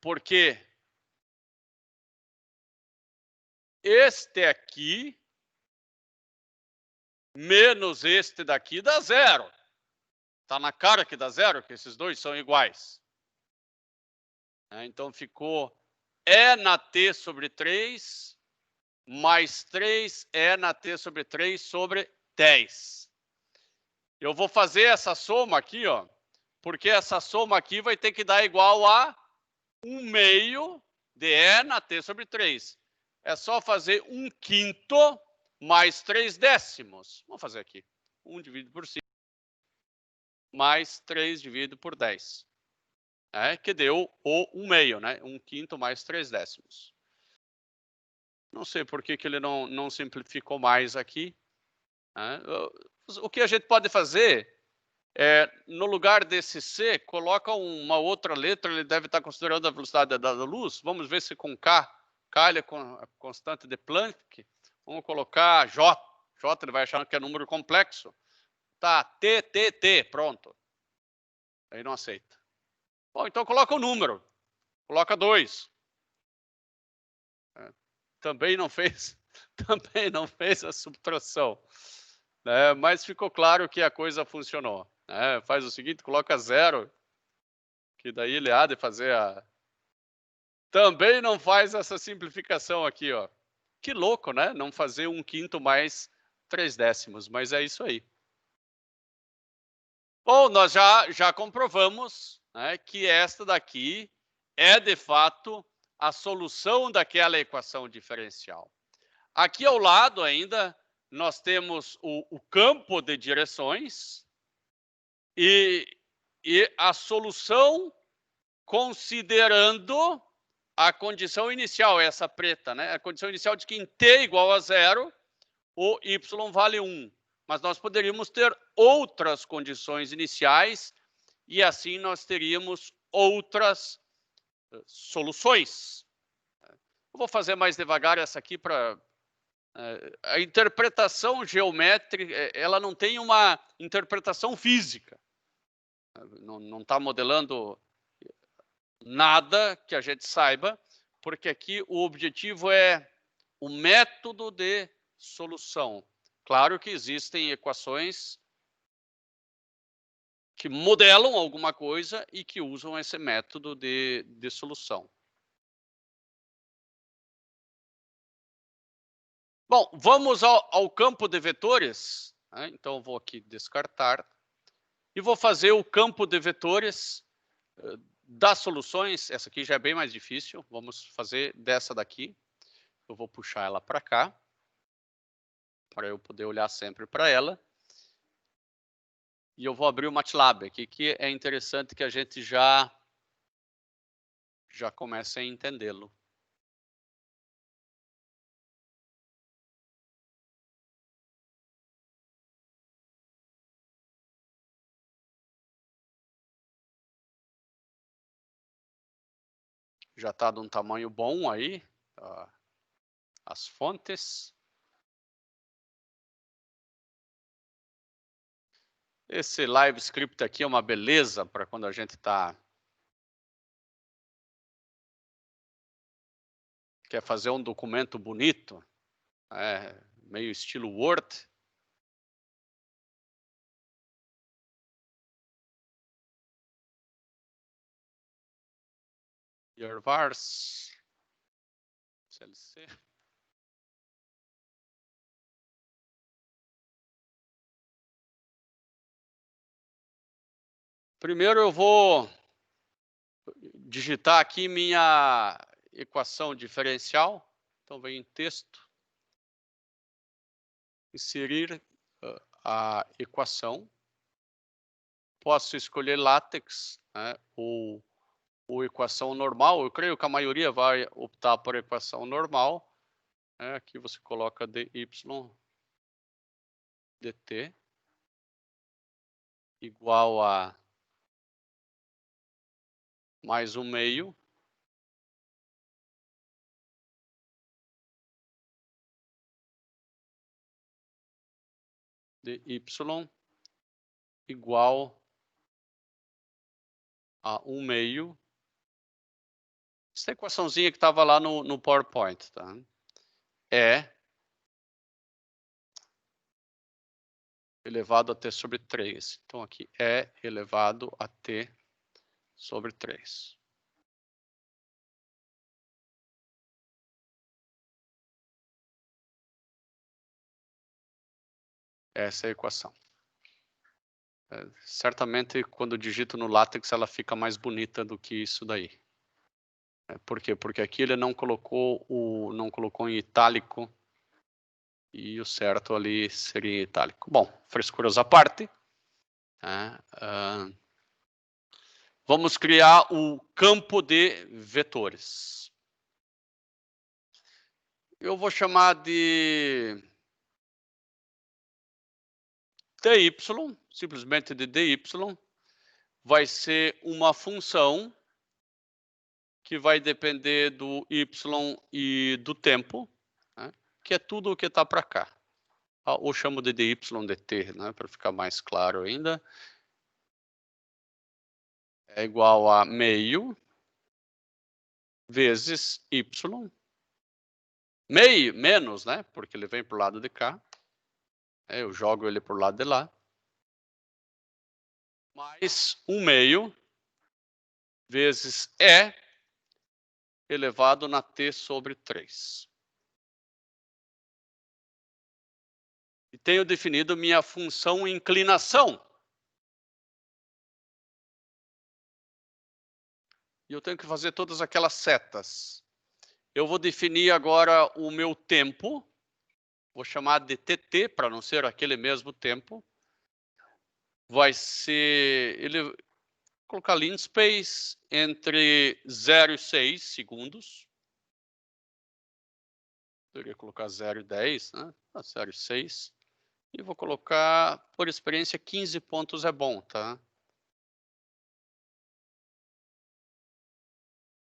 Porque este aqui menos este daqui dá zero. Tá na cara que dá zero, que esses dois são iguais. Então ficou E na T sobre 3 mais 3 E na T sobre 3 sobre 10. Eu vou fazer essa soma aqui, ó, porque essa soma aqui vai ter que dar igual a 1 meio de E na T sobre 3. É só fazer 1/5 mais 3 décimos. Vamos fazer aqui. 1 dividido por 5 mais 3 dividido por 10. Que deu o 1 meio, né? 1/5 mais 3 décimos. Não sei por que ele não simplificou mais aqui. O que a gente pode fazer é, no lugar desse C, coloca uma outra letra, ele deve estar considerando a velocidade da luz. Vamos ver se com K calha com a constante de Planck. Vamos colocar J. J ele vai achar que é número complexo. Tá, T, pronto. Aí não aceita. Bom, então coloca o número. Coloca 2. Também não fez a subtração. Mas ficou claro que a coisa funcionou. Faz o seguinte, coloca 0, que daí ele há de fazer a... Também não faz essa simplificação aqui, ó. Que louco, né? Não fazer 1/5 mais 3 décimos, mas é isso aí. Bom, nós já comprovamos, né, que esta daqui é, de fato, a solução daquela equação diferencial. Aqui ao lado ainda, nós temos o campo de direções e a solução considerando a condição inicial, essa preta, né? A condição inicial de que em t igual a 0, o y vale 1. Mas nós poderíamos ter outras condições iniciais e assim nós teríamos outras soluções. Eu vou fazer mais devagar essa aqui para... a interpretação geométrica, ela não tem uma interpretação física. Não está modelando nada que a gente saiba, porque aqui o objetivo é o método de solução. Claro que existem equações que modelam alguma coisa e que usam esse método de solução. Bom, vamos ao campo de vetores. Então, eu vou aqui descartar. E vou fazer o campo de vetores das soluções. Essa aqui já é bem mais difícil. Vamos fazer dessa daqui. Eu vou puxar ela para cá, para eu poder olhar sempre para ela. E eu vou abrir o MATLAB aqui, que é interessante que a gente já comece a entendê-lo. Já está de um tamanho bom aí, as fontes. Esse live script aqui é uma beleza para quando a gente quer fazer um documento bonito, meio estilo Word. Vars, CLC. Primeiro eu vou digitar aqui minha equação diferencial. Então, vem em texto, inserir a equação. Posso escolher LaTeX, né, ou equação normal. Eu creio que a maioria vai optar por equação normal. Aqui você coloca dy dt igual a mais 1/2 dy igual a 1/2. Essa equaçãozinha que estava lá no PowerPoint, tá? Elevado a t sobre 3. Então, aqui elevado a t sobre 3. Essa é a equação. Certamente, quando digito no LaTeX, ela fica mais bonita do que isso daí. Por quê? Porque aqui ele não colocou em itálico, e o certo ali seria em itálico. Bom, frescuras à parte. Vamos criar o campo de vetores. Eu vou chamar de dy, simplesmente de dy, vai ser uma função que vai depender do y e do tempo, né, que é tudo o que está para cá. Ou chamo de dy dt, né, para ficar mais claro ainda. É igual a meio vezes y, meio, menos, né, porque ele vem para o lado de cá. Eu jogo ele para o lado de lá. Mais 1/2 vezes E elevado na t sobre 3. E tenho definido minha função inclinação. E eu tenho que fazer todas aquelas setas. Eu vou definir agora o meu tempo. Vou chamar de tt, para não ser aquele mesmo tempo. Vai ser... Vou colocar linspace entre 0 e 6 segundos. Poderia colocar 0 e 10, né? 0 e 6. E vou colocar, por experiência, 15 pontos é bom, tá?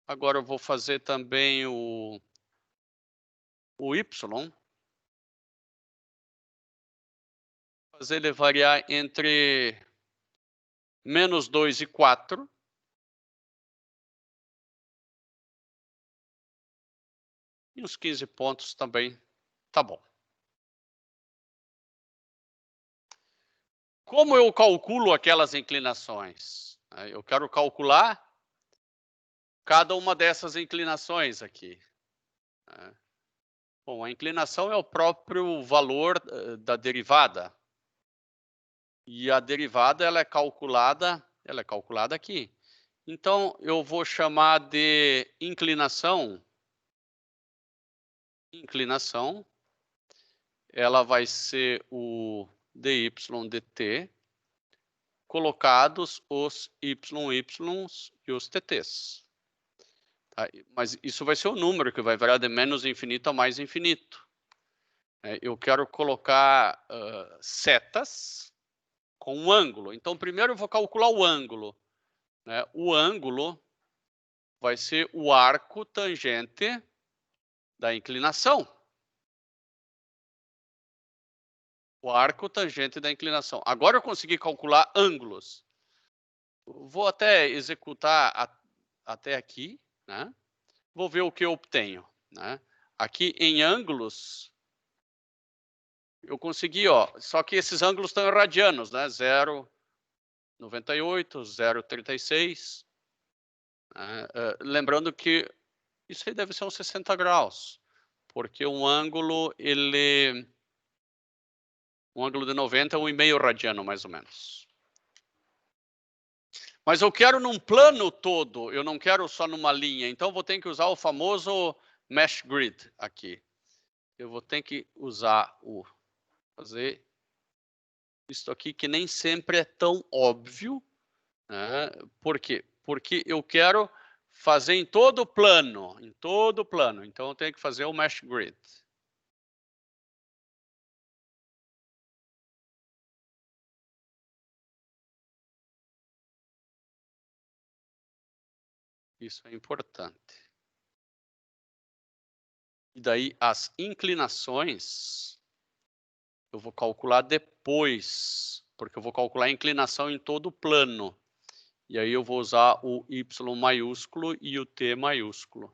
Agora eu vou fazer também o y. Fazer ele variar entre -2 e 4. E os 15 pontos também tá bom. Como eu calculo aquelas inclinações? Eu quero calcular cada uma dessas inclinações aqui. Bom, a inclinação é o próprio valor da derivada. E a derivada ela é calculada aqui. Então, eu vou chamar de inclinação. Ela vai ser o dy dt, colocados os y e os tts. Tá? Mas isso vai ser o número que vai variar de menos infinito a mais infinito. Eu quero colocar setas com um ângulo. Então, primeiro eu vou calcular o ângulo. O ângulo vai ser o arco tangente da inclinação. O arco tangente da inclinação. Agora eu consegui calcular ângulos. Vou até executar até aqui, né? Vou ver o que eu obtenho, né? Aqui em ângulos, eu consegui, ó, só que esses ângulos estão em radianos, né? 0,98, 0,36. Lembrando que isso aí deve ser uns 60 graus, porque um ângulo, um ângulo de 90 é 1,5 radiano, mais ou menos. Mas eu quero num plano todo, eu não quero só numa linha, então vou ter que usar o famoso mesh grid aqui. Eu vou ter que usar fazer isso aqui, que nem sempre é tão óbvio, né? Por quê? Porque eu quero fazer em todo o plano, então eu tenho que fazer o mesh grid. Isso é importante. E daí as inclinações eu vou calcular depois, porque eu vou calcular a inclinação em todo o plano. E aí eu vou usar o Y maiúsculo e o T maiúsculo.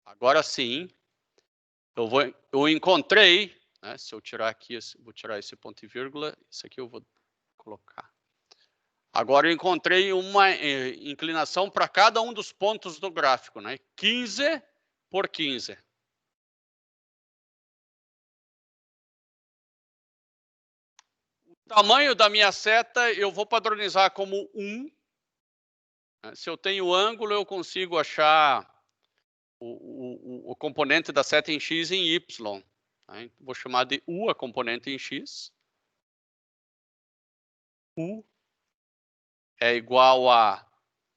Agora sim, eu encontrei, né, se eu tirar aqui, vou tirar esse ponto e vírgula, isso aqui eu vou colocar. Agora eu encontrei uma inclinação para cada um dos pontos do gráfico, né? 15 por 15. O tamanho da minha seta eu vou padronizar como 1. Se eu tenho ângulo, eu consigo achar o componente da seta em x e em y. Né? Vou chamar de U a componente em x. U é igual a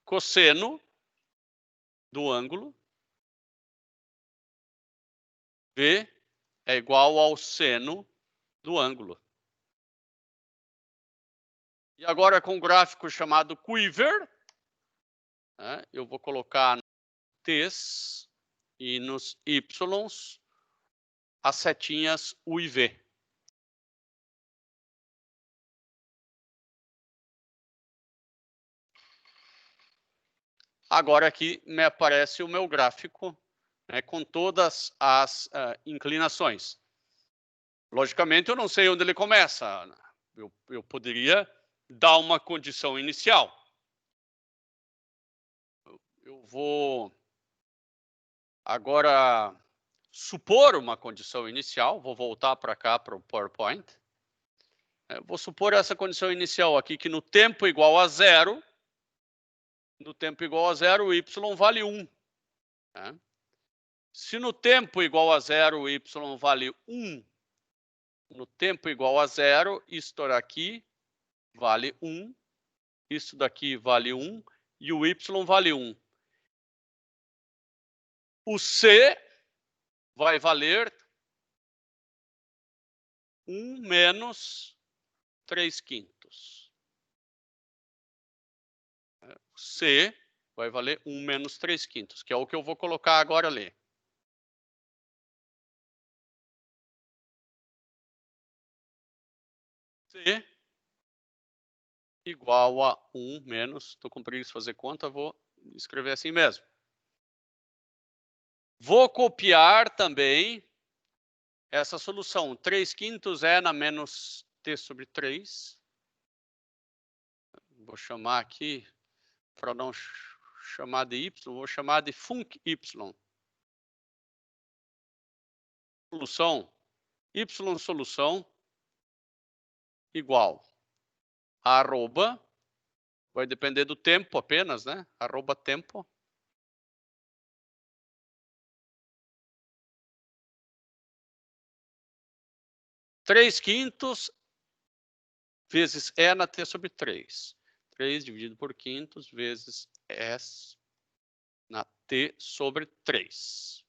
cosseno do ângulo. V é igual ao seno do ângulo. E agora com um gráfico chamado quiver, né, eu vou colocar t's e nos y's as setinhas U e V. Agora aqui me aparece o meu gráfico, né, com todas as inclinações. Logicamente, eu não sei onde ele começa. Eu poderia dar uma condição inicial. Eu vou agora supor uma condição inicial. Vou voltar para cá, para o PowerPoint. Vou supor essa condição inicial aqui, que no tempo igual a 0, o y vale 1. Né? Se no tempo igual a 0, o y vale 1, no tempo igual a 0, isto aqui vale 1, isso daqui vale 1 e o y vale 1. O C vai valer 1 menos 3/5. O C vai valer 1 menos 3/5, que é o que eu vou colocar agora ali. C igual a 1 menos, estou com preguiça de fazer conta, vou escrever assim mesmo. Vou copiar também essa solução. 3/5 é na menos t sobre 3. Vou chamar aqui, para não chamar de y, vou chamar de func y. Solução, y solução igual a arroba, vai depender do tempo apenas, né? Arroba tempo. Três quintos vezes E na T sobre 3. 3 dividido por quintos vezes S na T sobre 3.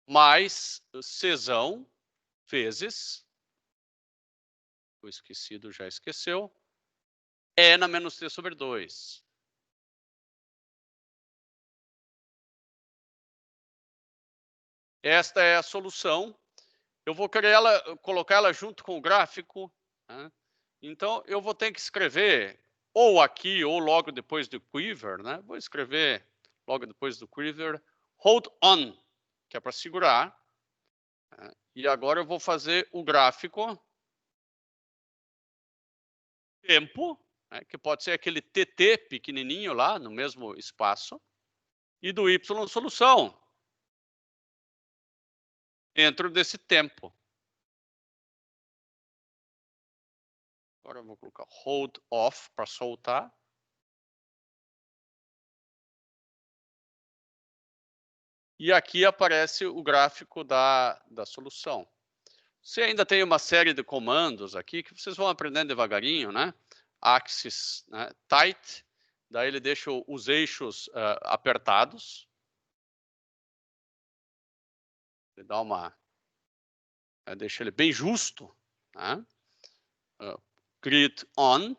Mais Czão vezes, o esquecido já esqueceu, E na menos T sobre 2. Esta é a solução. Eu vou querer colocar ela junto com o gráfico, né? Então, eu vou ter que escrever ou aqui ou logo depois do quiver, né? Vou escrever logo depois do quiver, hold on, que é para segurar. Né? E agora eu vou fazer o gráfico tempo, né? Que pode ser aquele TT pequenininho lá no mesmo espaço, e do Y solução dentro desse tempo. Agora eu vou colocar hold off para soltar. E aqui aparece o gráfico da solução. Você ainda tem uma série de comandos aqui que vocês vão aprendendo devagarinho, né? Axis, né? Tight, daí ele deixa os eixos apertados. Ele dá deixa ele bem justo, né? Grid on,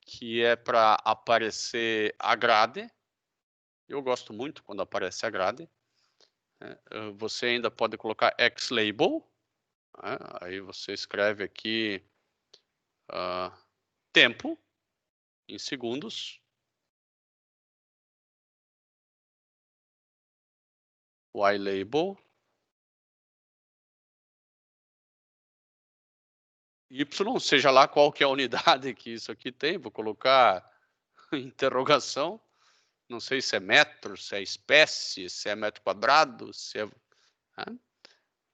que é para aparecer a grade. Eu gosto muito quando aparece a grade. Você ainda pode colocar X-label. Aí você escreve aqui tempo em segundos. Y-label. Y, seja lá qual que é a unidade que isso aqui tem, vou colocar interrogação. Não sei se é metro, se é espécie, se é metro quadrado, se é... Né?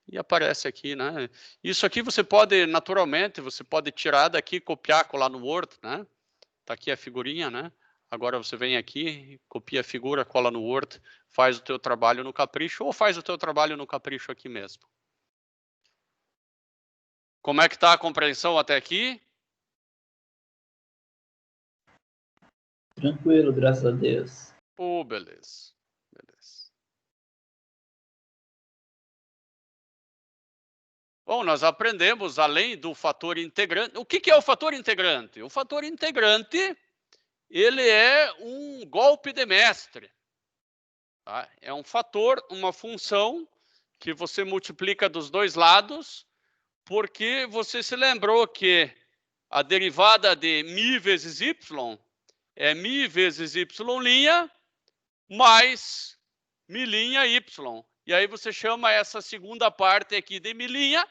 E aparece aqui, né? Isso aqui você pode, naturalmente, você pode tirar daqui, copiar, colar no Word, né? Tá aqui a figurinha, né? Agora você vem aqui, copia a figura, cola no Word, faz o teu trabalho no Capricho, ou faz o teu trabalho no Capricho aqui mesmo. Como é que tá a compreensão até aqui? Tranquilo, graças a Deus. Beleza. Beleza. Bom, nós aprendemos, além do fator integrante, o que é o fator integrante? O fator integrante, ele é um golpe de mestre. Tá? É um fator, uma função que você multiplica dos dois lados, porque você se lembrou que a derivada de μ vezes y é μ vezes y' mais μ' y. E aí você chama essa segunda parte aqui de μ',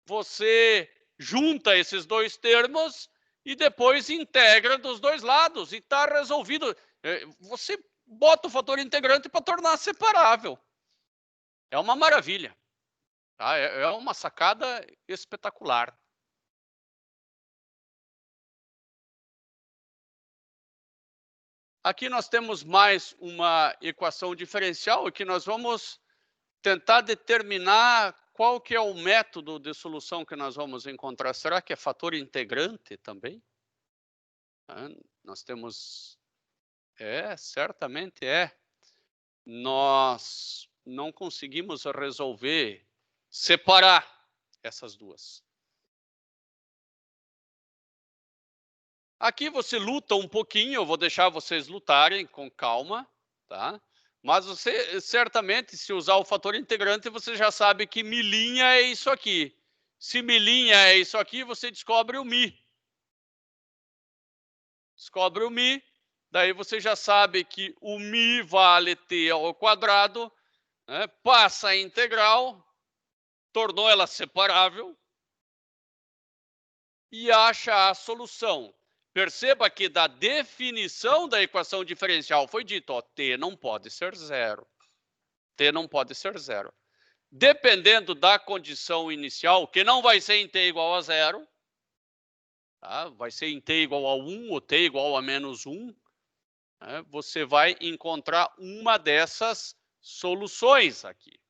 você junta esses dois termos e depois integra dos dois lados e está resolvido. Você bota o fator integrante para tornar separável. É uma maravilha. Tá? É uma sacada espetacular. Aqui nós temos mais uma equação diferencial que nós vamos tentar determinar qual que é o método de solução que nós vamos encontrar. Será que é fator integrante também? Nós temos... certamente é. Nós não conseguimos resolver, separar essas duas. Aqui você luta um pouquinho, eu vou deixar vocês lutarem com calma, tá? Mas você, certamente, se usar o fator integrante, você já sabe que μ' é isso aqui. Se μ' é isso aqui, você descobre o μ. Descobre o μ, daí você já sabe que o μ vale t ao quadrado, né? Passa a integral, tornou ela separável e acha a solução. Perceba que da definição da equação diferencial foi dito, ó, t não pode ser zero. T não pode ser zero. Dependendo da condição inicial, que não vai ser em t igual a zero, tá? Vai ser em t igual a 1 ou t igual a menos 1, né? Você vai encontrar uma dessas soluções aqui.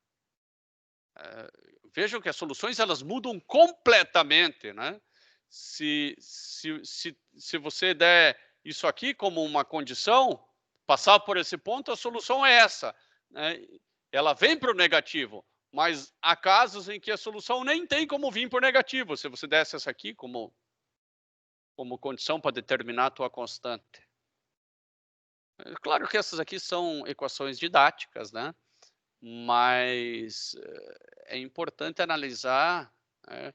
Vejam que as soluções elas mudam completamente, né? Se você der isso aqui como uma condição, passar por esse ponto, a solução é essa, né? Ela vem para o negativo, mas há casos em que a solução nem tem como vir por negativo, se você desse essa aqui como condição para determinar a tua constante. Claro que essas aqui são equações didáticas, né? mas é importante analisar, né,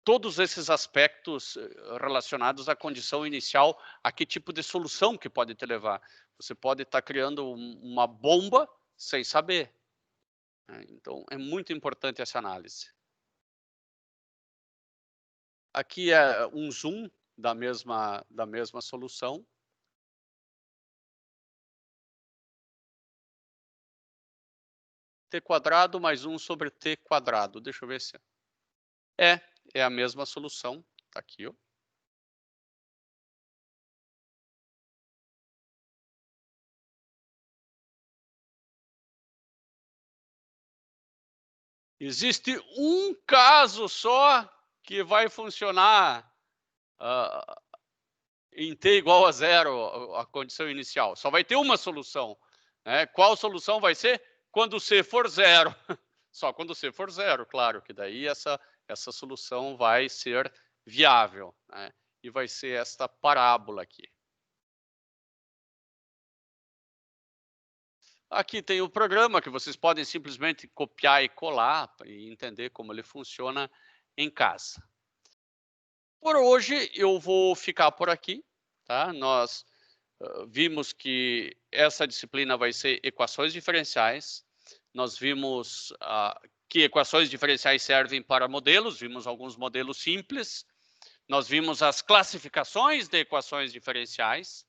todos esses aspectos relacionados à condição inicial, a que tipo de solução que pode te levar. Você pode estar criando uma bomba sem saber, né? Então, é muito importante essa análise. Aqui é um zoom da mesma solução. T quadrado mais 1 sobre T quadrado. Deixa eu ver se é a mesma solução. Tá aqui, ó. Existe um caso só que vai funcionar em t igual a 0, a condição inicial. Só vai ter uma solução, né? Qual solução vai ser? Quando c for 0. Só quando c for 0, claro, que daí essa solução vai ser viável, né? E vai ser esta parábola aqui. Aqui tem o programa que vocês podem simplesmente copiar e colar e entender como ele funciona em casa. Por hoje eu vou ficar por aqui, tá? Nós vimos que essa disciplina vai ser equações diferenciais. Nós vimos que equações diferenciais servem para modelos, vimos alguns modelos simples. Nós vimos as classificações de equações diferenciais.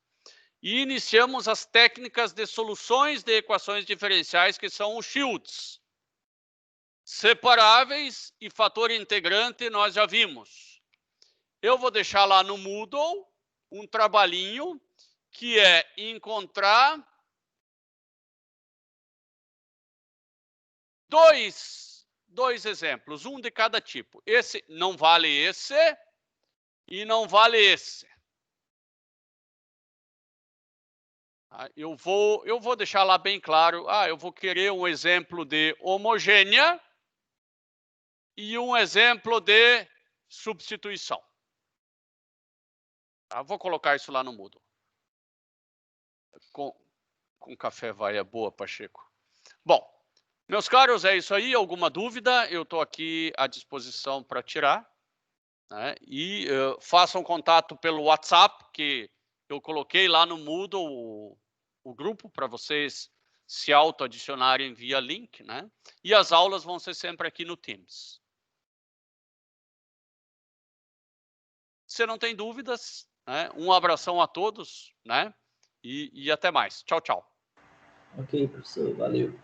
E iniciamos as técnicas de soluções de equações diferenciais, que são os shields. Separáveis e fator integrante nós já vimos. Eu vou deixar lá no Moodle um trabalhinho que é encontrar dois exemplos, um de cada tipo. Esse não vale esse e não vale esse. Eu vou deixar lá bem claro, eu vou querer um exemplo de homogênea e um exemplo de substituição. Vou colocar isso lá no Moodle. Com café vai é boa, Pacheco. Bom, meus caros, é isso aí. Alguma dúvida, eu estou aqui à disposição para tirar, né? E façam contato pelo WhatsApp, que eu coloquei lá no Moodle o grupo para vocês se auto-adicionarem via link, né? E as aulas vão ser sempre aqui no Teams. Se não tem dúvidas, né? Um abração a todos, né? E até mais. Tchau, tchau. Ok, professor, valeu.